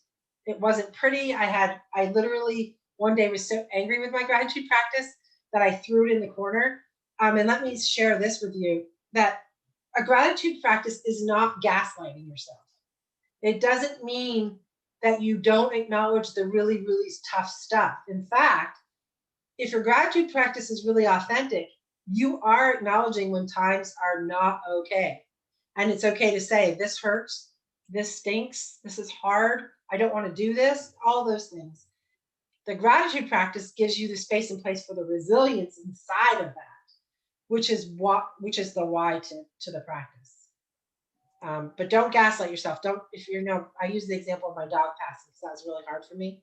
It wasn't pretty. I literally one day was so angry with my gratitude practice that I threw it in the corner. And let me share this with you, that a gratitude practice is not gaslighting yourself. It doesn't mean that you don't acknowledge the really, really tough stuff. In fact, if your gratitude practice is really authentic, you are acknowledging when times are not okay. And it's okay to say, this hurts, this stinks, this is hard, I don't want to do this, all those things. The gratitude practice gives you the space and place for the resilience inside of that, which is the why to the practice. But don't gaslight yourself. Don't, if you know, I use the example of my dog passing because that was really hard for me.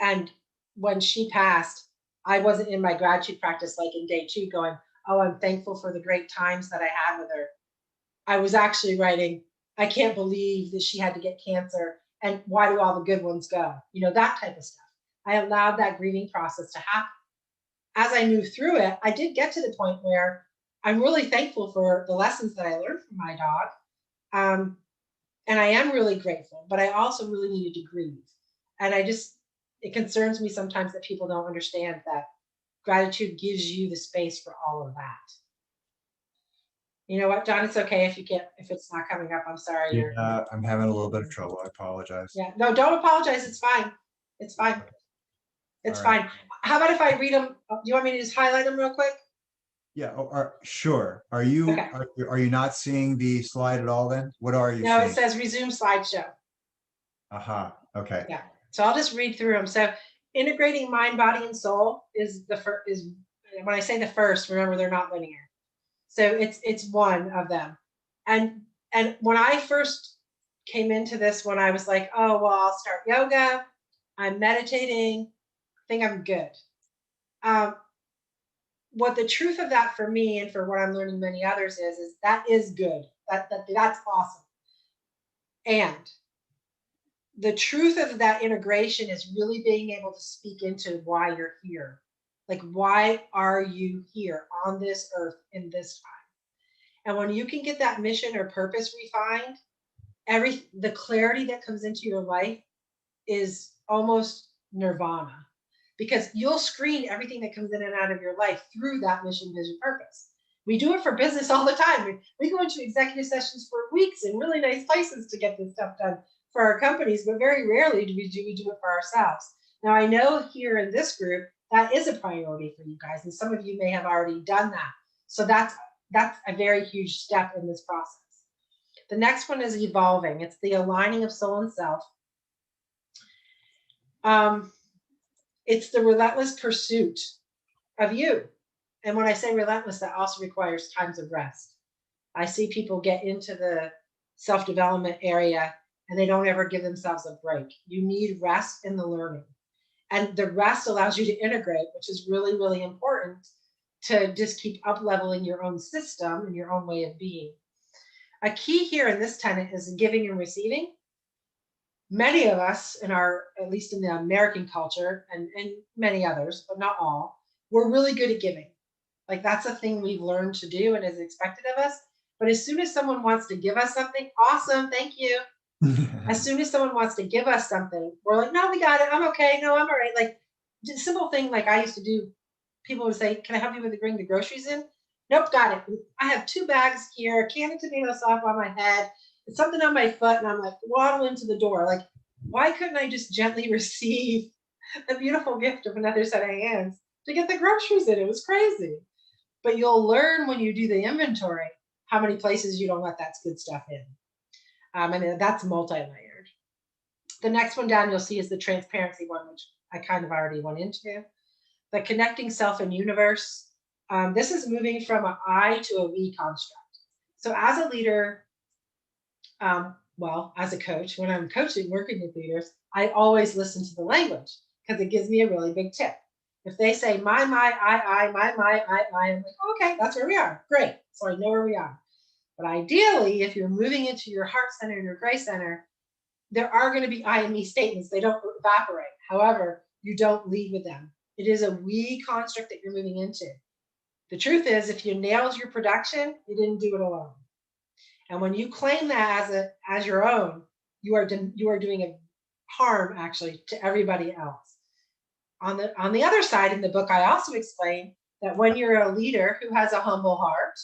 And when she passed, I wasn't in my gratitude practice like in day 2 going, oh, I'm thankful for the great times that I had with her. I was actually writing, I can't believe that she had to get cancer and why do all the good ones go? You know, that type of stuff. I allowed that grieving process to happen. As I moved through it, I did get to the point where I'm really thankful for the lessons that I learned from my dog. Um, and I am really grateful, but I also really needed to grieve. And it concerns me sometimes that people don't understand that gratitude gives you the space for all of that. You know what, John? It's okay if you can't, if it's not coming up. I'm sorry. Yeah, I'm having a little bit of trouble. I apologize. Yeah, no, don't apologize. It's fine. It's fine. All It's right. fine. How about if I read them? Do you want me to just highlight them real quick? Yeah, sure. Are you Okay. are you not seeing the slide at all then? What are you No, it seeing? says resume slideshow. Aha. Okay. Yeah. So I'll just read through them. So integrating mind, body, and soul is the first. Is when I say the first, remember they're not linear. So it's one of them. And when I first came into this, when I was like, oh well, I'll start yoga. I'm meditating. I think I'm good. Um, what the truth of that for me and for what I'm learning many others is that is good. That's awesome. And the truth of that integration is really being able to speak into why you're here. Like, why are you here on this earth in this time? And when you can get that mission or purpose refined, the clarity that comes into your life is almost nirvana because you'll screen everything that comes in and out of your life through that mission, vision, purpose. We do it for business all the time. We go into executive sessions for weeks in really nice places to get this stuff done for our companies, but very rarely do it for ourselves. Now, I know here in this group, that is a priority for you guys, and some of you may have already done that. So that's a very huge step in this process. The next one is evolving. It's the aligning of soul and self. Um, it's the relentless pursuit of you. And when I say relentless, that also requires times of rest. I see people get into the self development area and they don't ever give themselves a break. You need rest in the learning. And the rest allows you to integrate, which is really, really important to just keep up leveling your own system and your own way of being. A key here in this tenet is giving and receiving. Many of us in our, at least in the American culture and many others, but not all, we're really good at giving. Like that's a thing we've learned to do and is expected of us. But as soon as someone wants to give us something, awesome, thank you. As soon as someone wants to give us something, we're like, no, we got it. I'm okay. No, I'm all right. Like just simple thing like I used to do, people would say, can I help you with bring the groceries in? Nope, got it. I have 2 bags here, a can of tomato sauce on my head, and something on my foot, and I'm like waddle into the door. Like, why couldn't I just gently receive the beautiful gift of another set of hands to get the groceries in? It was crazy. But you'll learn when you do the inventory how many places you don't let that good stuff in. And that's multi-layered. The next one down you'll see is the transparency one, which I kind of already went into. The connecting self and universe. This is moving from an I to a we construct. So as a leader, well, as a coach, when I'm coaching, working with leaders, I always listen to the language because it gives me a really big tip. If they say my, I, my, I, I'm like, okay, that's where we are. Great. So I know where we are. But ideally, if you're moving into your heart center and your grace center, there are going to be I and me statements. They don't evaporate. However, you don't lead with them. It is a we construct that you're moving into. The truth is, if you nailed your production, you didn't do it alone. And when you claim that as your own, you are doing a harm actually to everybody else. On the other side in the book, I also explain that when you're a leader who has a humble heart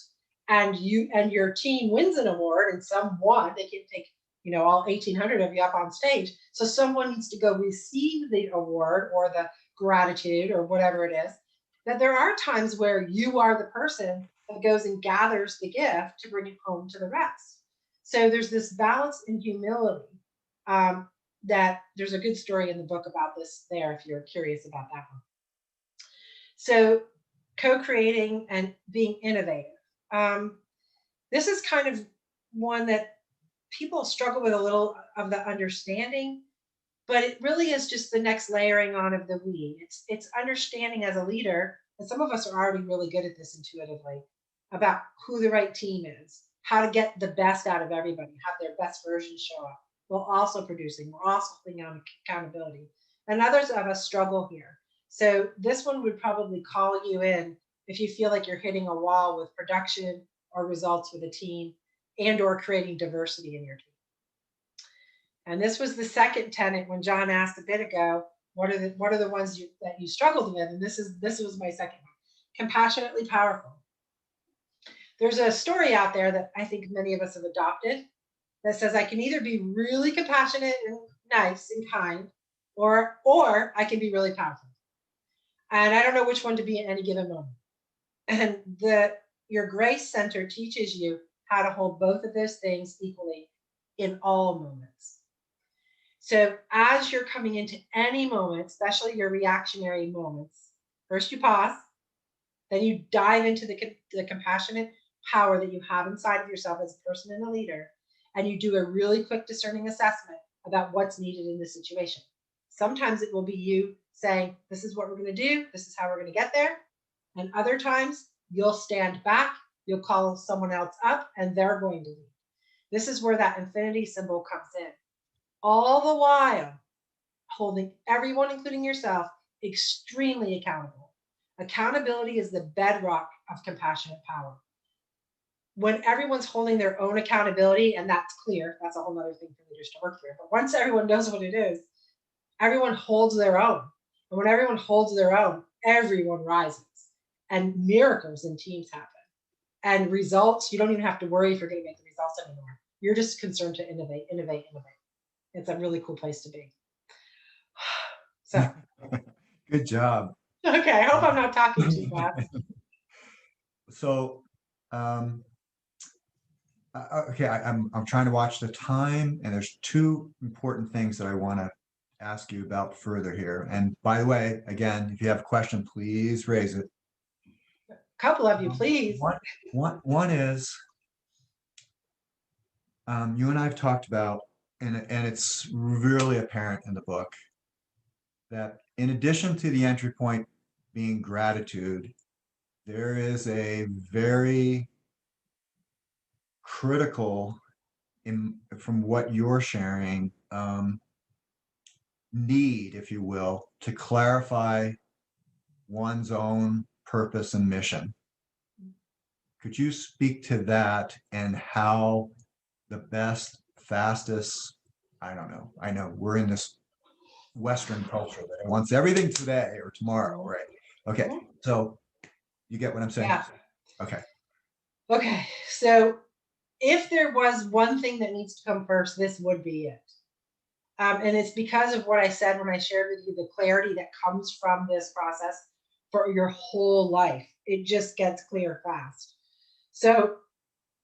and your team wins an award and some won, they can take all 1,800 of you up on stage. So someone needs to go receive the award or the gratitude or whatever it is. That there are times where you are the person that goes and gathers the gift to bring it home to the rest. So there's this balance in humility. That there's a good story in the book about this there if you're curious about that one. So co-creating and being innovative. This is kind of one that people struggle with a little of the understanding, but it really is just the next layering on of the we. It's understanding as a leader, and some of us are already really good at this intuitively, about who the right team is, how to get the best out of everybody, have their best version show up, while also producing, while also holding on accountability. And others of us struggle here. So this one would probably call you in if you feel like you're hitting a wall with production or results with a team, and or creating diversity in your team. And this was the second tenet when John asked a bit ago, what are the ones that you struggled with? And this was my second one. Compassionately powerful. There's a story out there that I think many of us have adopted that says I can either be really compassionate and nice and kind, or I can be really powerful. And I don't know which one to be at any given moment. And your grace center teaches you how to hold both of those things equally in all moments. So as you're coming into any moment, especially your reactionary moments, first you pause, then you dive into the compassionate power that you have inside of yourself as a person and a leader, and you do a really quick discerning assessment about what's needed in the situation. Sometimes it will be you saying, this is what we're going to do, this is how we're going to get there. And other times you'll stand back, you'll call someone else up, and they're going to lead. This is where that infinity symbol comes in. All the while holding everyone, including yourself, extremely accountable. Accountability is the bedrock of compassionate power. When everyone's holding their own accountability, and that's clear, that's a whole other thing for leaders to work through. But once everyone knows what it is, everyone holds their own. And when everyone holds their own, everyone rises. And miracles in teams happen. And results, you don't even have to worry if you're going to make the results anymore. You're just concerned to innovate, innovate, innovate. It's a really cool place to be. So, Good job. okay, I hope I'm not talking too fast. So, okay, I'm trying to watch the time, and there's two important things that I want to ask you about further here. And by the way, again, if you have a question, please raise it. A couple of you, please. One is, you and I have talked about, and it's really apparent in the book, that in addition to the entry point being gratitude, there is a very critical, from what you're sharing, need, if you will, to clarify one's own purpose and mission. Could you speak to that and how the best, fastest, I don't know, I know we're in this Western culture that wants everything today or tomorrow, right? Okay, so you get what I'm saying? Yeah. Okay. Okay, so if there was one thing that needs to come first, this would be it. And it's because of what I said when I shared with you the clarity that comes from this process for your whole life. It just gets clear fast. So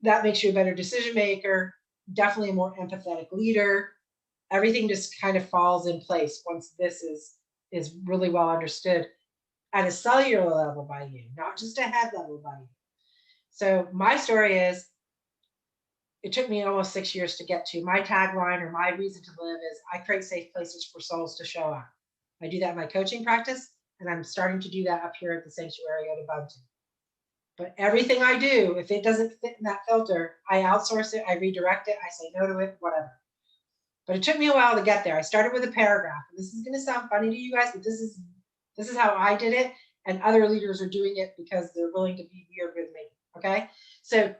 that makes you a better decision maker, definitely a more empathetic leader. Everything just kind of falls in place once this is really well understood at a cellular level by you, not just a head level by you. So my story is, it took me almost 6 years to get to. My tagline or my reason to live is I create safe places for souls to show up. I do that in my coaching practice, and I'm starting to do that up here at the sanctuary at Ubuntu. But everything I do, if it doesn't fit in that filter, I outsource it, I redirect it, I say no to it, whatever. But it took me a while to get there. I started with a paragraph. And this is going to sound funny to you guys, but this is how I did it, and other leaders are doing it because they're willing to be weird with me. Okay, so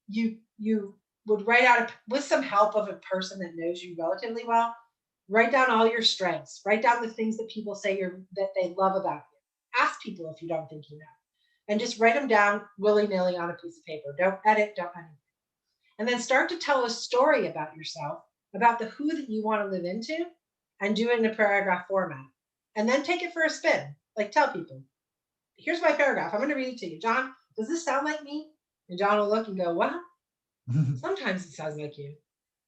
you would write out, with some help of a person that knows you relatively well, write down all your strengths, write down the things that people say that they love about you. Ask people if you don't think you know, and just write them down willy-nilly on a piece of paper. Don't edit, don't anything. And then start to tell a story about yourself, about the who that you want to live into, and do it in a paragraph format. And then take it for a spin. Like, tell people, here's my paragraph. I'm going to read it to you. John, does this sound like me? And John will look and go, well, sometimes it sounds like you,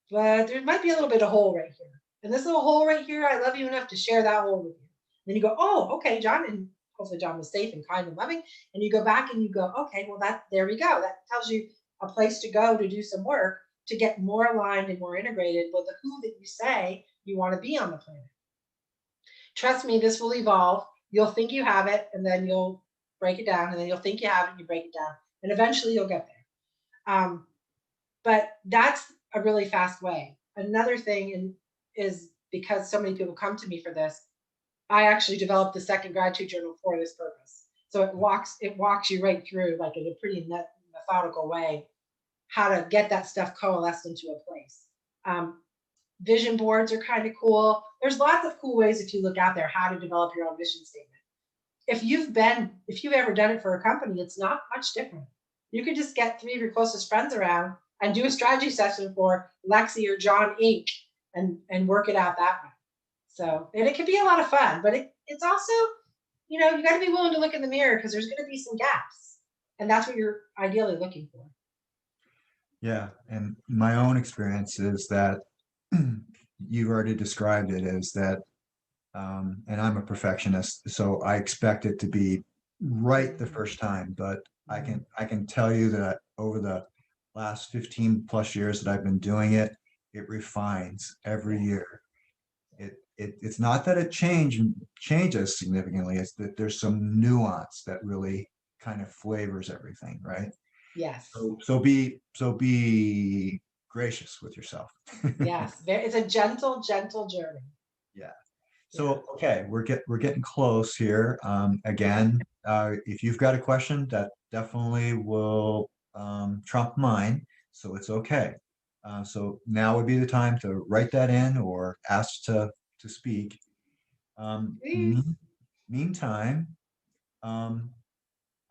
but there might be a little bit of hole right here. And this little hole right here, I love you enough to share that hole with you. Then you go, oh, okay, John. And hopefully John was safe and kind and loving. And you go back and you go, okay, well, there we go. That tells you a place to go to do some work to get more aligned and more integrated with the who that you say you want to be on the planet. Trust me, this will evolve. You'll think you have it, and then you'll break it down, and then you'll think you have it, and you break it down, and eventually you'll get there. But that's a really fast way. Another thing is because so many people come to me for this, I actually developed the second gratitude journal for this purpose. So it walks you right through, like in a pretty methodical way, how to get that stuff coalesced into a place. Um, Vision boards are kind of cool. There's lots of cool ways if you look out there how to develop your own vision statement. If you've ever done it for a company, it's not much different. You could just get three of your closest friends around and do a strategy session for Lexi or John Inc. and work it out that way. So, and it can be a lot of fun, but it's also, you got to be willing to look in the mirror because there's going to be some gaps, and that's what you're ideally looking for. Yeah, and my own experience is that you've already described it as that, and I'm a perfectionist, so I expect it to be right the first time. But I can tell you that over the last 15 plus years that I've been doing it, it refines every year. It's not that it changes significantly, it's that there's some nuance that really kind of flavors everything, right? Yes. So be gracious with yourself. Yes. It's a gentle, gentle journey. Yeah. Yeah. So okay, we're getting close here. Again, if you've got a question, that definitely will trump mine, so it's okay. So now would be the time to write that in or ask to speak. Please. Meantime, um,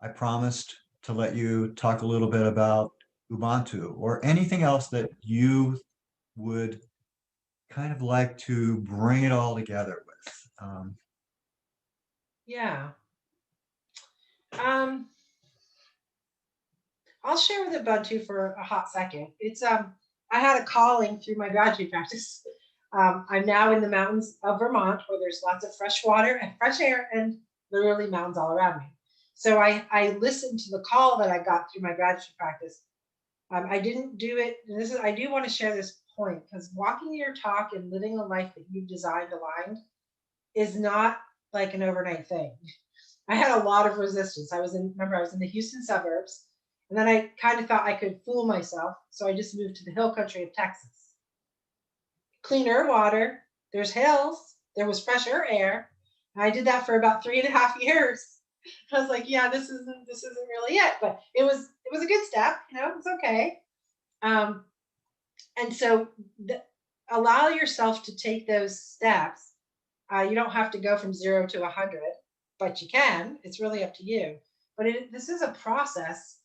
I promised to let you talk a little bit about Ubuntu or anything else that you would kind of like to bring it all together with. Yeah. Um, I'll share with Ubuntu for a hot second. I had a calling through my graduate practice. I'm now in the mountains of Vermont where there's lots of fresh water and fresh air and literally mountains all around me. So I listened to the call that I got through my graduate practice. I didn't do it. And I do want to share this point because walking your talk and living a life that you've designed aligned is not like an overnight thing. I had a lot of resistance. Remember, I was in the Houston suburbs, and then I kind of thought I could fool myself. So I just moved to the hill country of Texas. Cleaner water, there's hills, there was fresher air. And I did that for about 3.5 years. I was like, yeah, this isn't really it, but it was a good step, it's okay. Um, and so allow yourself to take those steps. You don't have to go from 0 to 100, but you can. It's really up to you. But this is a process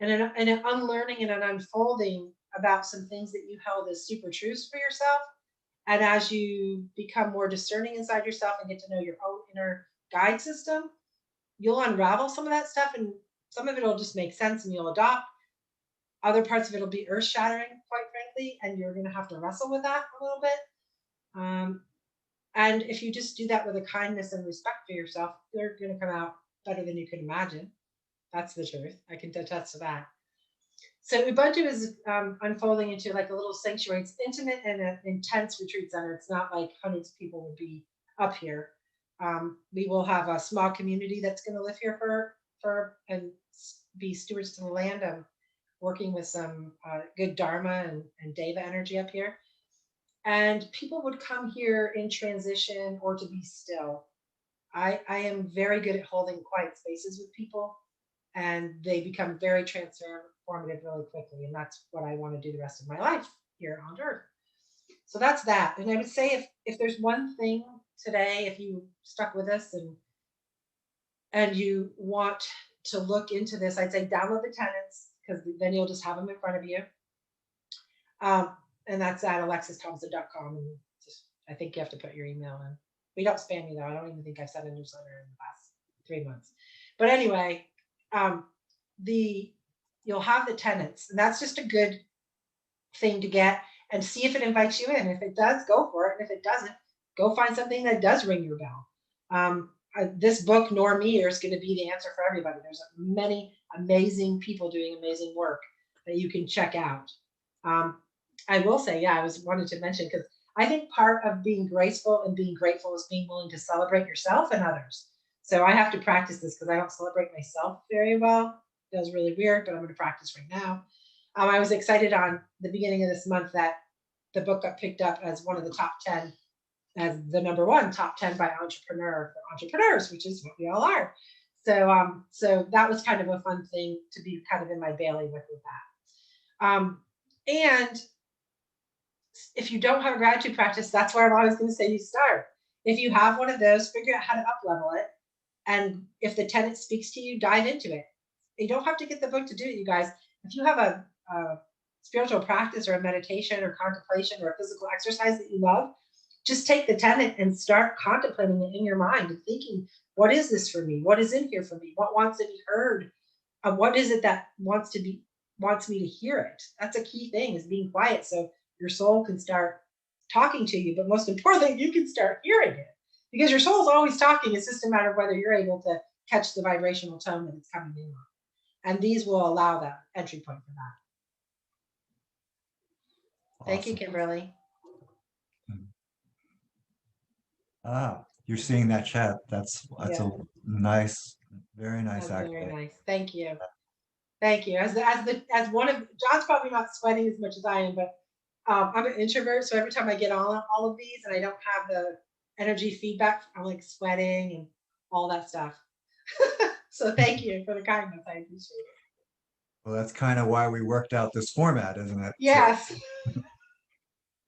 and an unlearning and an unfolding about some things that you held as super truths for yourself. And as you become more discerning inside yourself and get to know your own inner guide system, you'll unravel some of that stuff, and some of it will just make sense and you'll adopt. Other parts of it will be earth shattering, quite frankly, and you're going to have to wrestle with that a little bit. Um, and if you just do that with a kindness and respect for yourself, they're going to come out better than you could imagine. That's the truth. I can attest to that. So Ubuntu is unfolding into like a little sanctuary. It's intimate and an intense retreat center. It's not like hundreds of people would be up here. We will have a small community that's going to live here for and be stewards to the land. I'm working with some good Dharma and Deva energy up here. And people would come here in transition or to be still. I am very good at holding quiet spaces with people, and they become very transformative really quickly. And that's what I want to do the rest of my life here on Earth. So that's that. And I would say if there's one thing today, if you stuck with us and you want to look into this, I'd say download the tenets because then you'll just have them in front of you. And that's at alexsysthompson.com. And just, I think you have to put your email in. We don't spam you though. I don't even think I've sent a newsletter in the past 3 months. But anyway, you'll have the tenets, and that's just a good thing to get and see if it invites you in. If it does, go for it. And if it doesn't, go find something that does ring your bell. This book, Nor Me, is going to be the answer for everybody. There's many amazing people doing amazing work that you can check out. I will say, yeah, I was wanted to mention because I think part of being graceful and being grateful is being willing to celebrate yourself and others. So I have to practice this because I don't celebrate myself very well. Feels really weird, but I'm going to practice right now. I was excited on the beginning of this month that the book got picked up as one of the top 10, as the number one top 10 by entrepreneur for entrepreneurs, which is what we all are. So that was kind of a fun thing to be kind of in my bailiwick with that. And if you don't have a gratitude practice, that's where I'm always going to say you start. If you have one of those, figure out how to up level it. And if the tenet speaks to you, dive into it. You don't have to get the book to do it, you guys. If you have a spiritual practice or a meditation or contemplation or a physical exercise that you love, just take the tenet and start contemplating it in your mind and thinking, what is this for me? What is in here for me? What wants to be heard? What is it that wants me to hear it? That's a key thing, is being quiet so your soul can start talking to you. But most importantly, you can start hearing it because your soul's always talking. It's just a matter of whether you're able to catch the vibrational tone that it's coming in on. And these will allow that entry point for that. Thank you, Awesome. Kimberly. You're seeing that chat. That's Yeah, a nice, very nice that's very activity. nice. Thank you. Thank you. As one of John's probably not sweating as much as I am, but I'm an introvert, so every time I get on all of these and I don't have the energy feedback, I'm like sweating and all that stuff. So thank you for the kindness. I appreciate it. Well, that's kind of why we worked out this format, isn't it? Yes,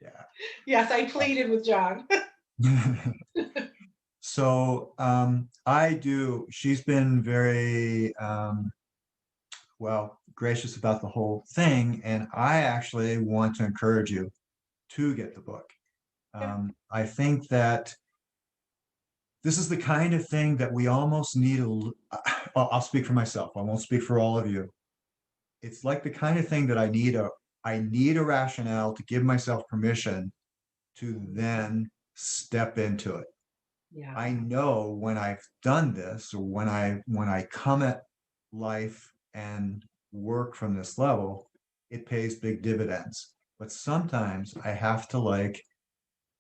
Yeah. yes, I pleaded with John. So she's been very well gracious about the whole thing, and I actually want to encourage you to get the book. Yeah, I think that this is the kind of thing that we almost need I'll speak for myself. I won't speak for all of you. It's like the kind of thing that I need a rationale to give myself permission to then step into it. yeah, I know when I've done this, or when I come at life and work from this level, it pays big dividends. But sometimes I have to, like,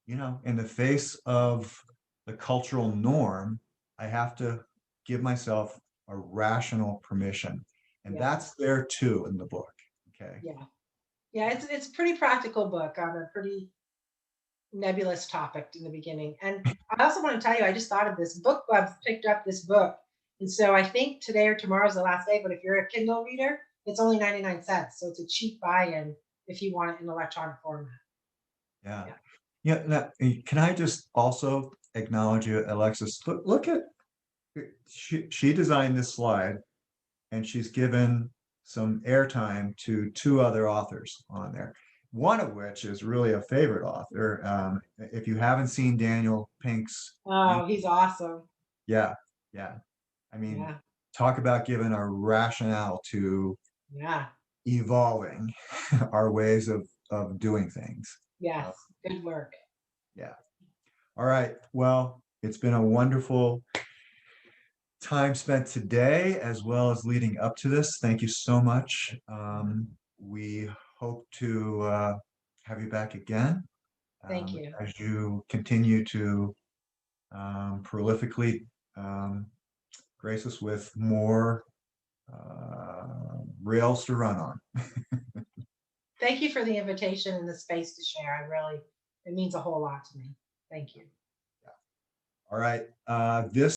in the face of the cultural norm, I have to give myself a rational permission. And yeah, that's there too in the book. Okay. yeah, yeah. It's a pretty practical book on a pretty nebulous topic in the beginning. And I also want to tell you, I just thought of this book club picked up this book. And so I think today or tomorrow is the last day, but if you're a Kindle reader, it's only 99 cents. So it's a cheap buy-in if you want it in electronic format. Yeah. Yeah. Yeah. Now, can I just also acknowledge you, Alexsys? Look at she designed this slide, and she's given some airtime to two other authors on there. One of which is really a favorite author. If you haven't seen Daniel Pink's, Oh, he's awesome. yeah, yeah. I mean, Yeah. talk about giving a rationale to Yeah. evolving our ways of doing things. Uh, Yes. Good work. yeah. All right. Well, it's been a wonderful time spent today as well as leading up to this. Thank you so much. We hope to have you back again Thank you. as you continue to prolifically um, grace us with more rails to run on. Thank you for the invitation and the space to share. It means a whole lot to me. Thank you. All right. This